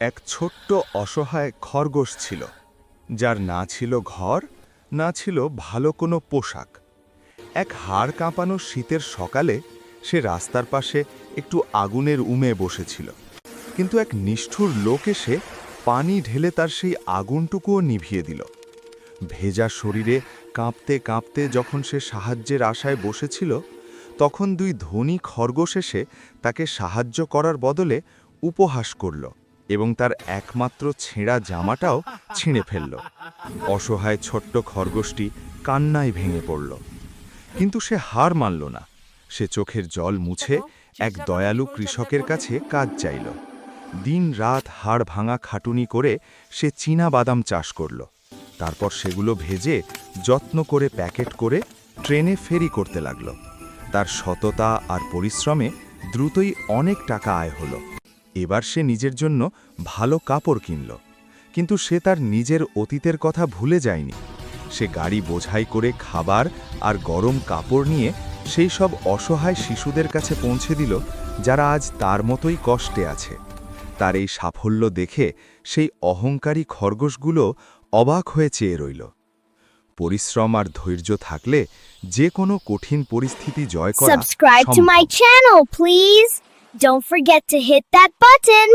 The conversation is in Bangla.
এক ছোট্ট অসহায় খরগোশ ছিল, যার না ছিল ঘর, না ছিল ভালো কোনো পোশাক। এক হাড় কাঁপানো শীতের সকালে সে রাস্তার পাশে একটু আগুনের উমে বসেছিল, কিন্তু এক নিষ্ঠুর লোক এসে পানি ঢেলে তার সেই আগুনটুকুও নিভিয়ে দিল। ভেজা শরীরে কাঁপতে কাঁপতে যখন সে সাহায্যের আশায় বসেছিল, তখন দুই ধনী খরগোশ এসে তাকে সাহায্য করার বদলে উপহাস করল এবং তার একমাত্র ছেঁড়া জামাটাও ছিঁড়ে ফেলল। অসহায় ছোট্ট খরগোশটি কান্নায় ভেঙে পড়ল, কিন্তু সে হার মানল না। সে চোখের জল মুছে এক দয়ালু কৃষকের কাছে কাজ চাইল। দিন রাত হাড় ভাঙা খাটুনি করে সে চীনা বাদাম চাষ করল। তারপর সেগুলো ভেজে যত্ন করে প্যাকেট করে ট্রেনে ফেরি করতে লাগল। তার সততা আর পরিশ্রমে দ্রুতই অনেক টাকা আয় হলো। এবার সে নিজের জন্য ভালো কাপড় কিনল, কিন্তু সে তার নিজের অতীতের কথা ভুলে যায়নি। সে গাড়ি বোঝাই করে খাবার আর গরম কাপড় নিয়ে সেই সব অসহায় শিশুদের কাছে পৌঁছে দিল, যারা আজ তার মতোই কষ্টে আছে। তার এই সাফল্য দেখে সেই অহংকারী খরগোশগুলো অবাক হয়ে চেয়ে রইল। পরিশ্রম আর ধৈর্য থাকলে যে কোনো কঠিন পরিস্থিতি জয় করা Subscribe to সম্ভব। my channel, please. Don't forget to hit that button.